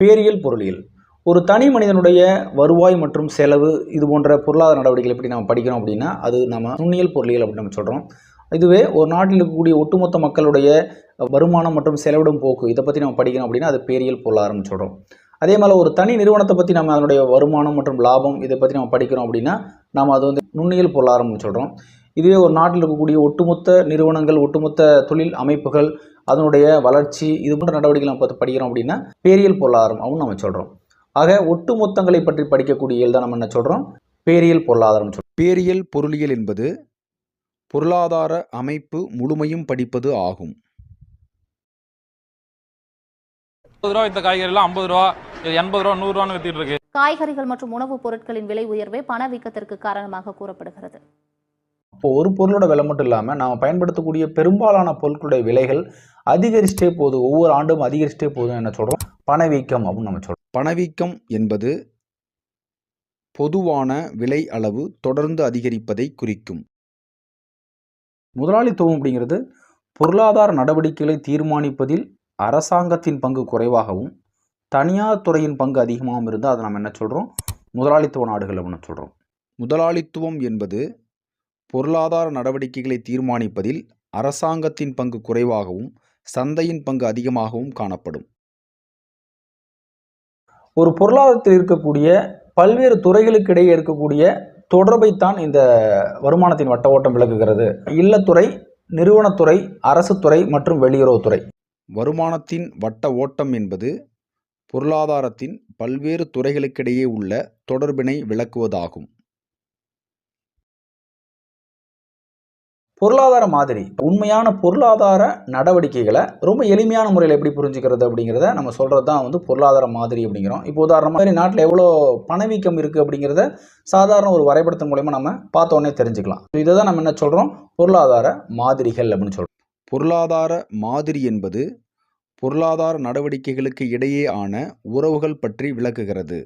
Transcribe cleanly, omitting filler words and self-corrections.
பேரியல் பொருளியல் ஒரு தனி மனிதனுடைய வருவாய் மற்றும் செலவு இது போன்ற பொருளாதார நடவடிக்கைகள் எப்படி நம்ம படிக்கிறோம் அப்படின்னா அது நம்ம நுண்ணியல் பொருளியல் அப்படின்னு நம்ம சொல்கிறோம். இதுவே ஒரு நாட்டில் இருக்கக்கூடிய ஒட்டுமொத்த மக்களுடைய வருமானம் மற்றும் செலவிடும் போக்கு இதை பற்றி நம்ம படிக்கிறோம் அப்படின்னா அது பேரியல் பொருளாதாரம்னு சொல்கிறோம். அதே மாதிரி ஒரு தனி நிறுவனத்தை பற்றி நம்ம அதனுடைய வருமானம் மற்றும் லாபம் இதை பற்றி நம்ம படிக்கிறோம் அப்படின்னா நாம் அது வந்து நுண்ணியல் பொருளாதாரம்னு சொல்கிறோம். இதுவே ஒரு நாட்டில் இருக்கக்கூடிய ஒட்டுமொத்த நிறுவனங்கள் ஒட்டுமொத்த தொழில் அமைப்புகள் அதனுடைய வளர்ச்சி இது போன்ற நடவடிக்கைகள் நம்ம பார்த்து படிக்கிறோம் அப்படின்னா பேரியல் பொருளாதாரம் அப்படின்னு நம்ம சொல்கிறோம். ஆக ஒட்டுமொத்தங்களை பற்றி படிக்கக்கூடிய இயல் தான் நம்ம என்ன சொல்கிறோம், பேரியல் பொருளாதாரம் சொல்கிறோம். பேரியல் பொருளியல் என்பது பொருளாதார அமைப்பு முழுமையும் படிப்பது ஆகும். 50 ரூபா இந்த காய்கறிலாம் 50 ரூபா 80 ரூபா 100 ரூபான்னு வித்திட்டு இருக்கு. காய்கறிகள் மற்றும் உணவுப் பொருட்களின் விலை உயர்வே பணவீக்கத்திற்கு காரணமாக கூறப்படுகிறது. இப்போ ஒரு பொருளோட விலை மட்டும் இல்லாமல் நாம் பயன்படுத்தக்கூடிய பெரும்பாலான பொருட்களுடைய விலைகள் அதிகரிச்சிட்டே போகுது, ஒவ்வொரு ஆண்டும் அதிகரிச்சிட்டே போகுது என்ன சொல்கிறோம், பணவீக்கம் அப்படின்னு நம்ம சொல்கிறோம். பணவீக்கம் என்பது பொதுவான விலை அளவு தொடர்ந்து அதிகரிப்பதை குறிக்கும். முதலாளித்துவம் அப்படிங்கிறது பொருளாதார நடவடிக்கைகளை தீர்மானிப்பதில் அரசாங்கத்தின் பங்கு குறைவாகவும் தனியார் துறையின் பங்கு அதிகமாகவும் இருந்தால் அதை நம்ம என்ன சொல்கிறோம், முதலாளித்துவ நாடுகள் அப்படின்னு சொல்கிறோம். முதலாளித்துவம் என்பது பொருளாதார நடவடிக்கைகளை தீர்மானிப்பதில் அரசாங்கத்தின் பங்கு குறைவாகவும் சந்தையின் பங்கு அதிகமாகவும் காணப்படும். ஒரு பொருளாதாரத்தில் இருக்கக்கூடிய பல்வேறு துறைகளுக்கு இடையே இருக்கக்கூடிய தொடர்பைத்தான் இந்த வருமானத்தின் வட்ட ஓட்டம் விளக்குகிறது. இல்லத்துறை, நிறுவனத்துறை, அரசு துறை மற்றும் வெளியுறவுத்துறை. வருமானத்தின் வட்ட ஓட்டம் என்பது பொருளாதாரத்தின் பல்வேறு துறைகளுக்கிடையே உள்ள தொடர்பினை விளக்குவதாகும். பொருளாதார மாதிரி உண்மையான பொருளாதார நடவடிக்கைகளை ரொம்ப எளிமையான முறையில் எப்படி புரிஞ்சுக்கிறது அப்படிங்கிறத நம்ம சொல்கிறது தான் வந்து பொருளாதார மாதிரி அப்படிங்கிறோம். இப்போ உதாரணமாக நாட்டில் எவ்வளோ பணவீக்கம் இருக்குது அப்படிங்கிறத சாதாரண ஒரு வரைபடத்தின் மூலமா நம்ம பார்த்தோன்னே தெரிஞ்சுக்கலாம். இதை தான் நம்ம என்ன சொல்கிறோம், பொருளாதார மாதிரிகள் அப்படின்னு சொல்கிறோம். பொருளாதார மாதிரி என்பது பொருளாதார நடவடிக்கைகளுக்கு இடையே ஆன உறவுகள் பற்றி விளக்குகிறது.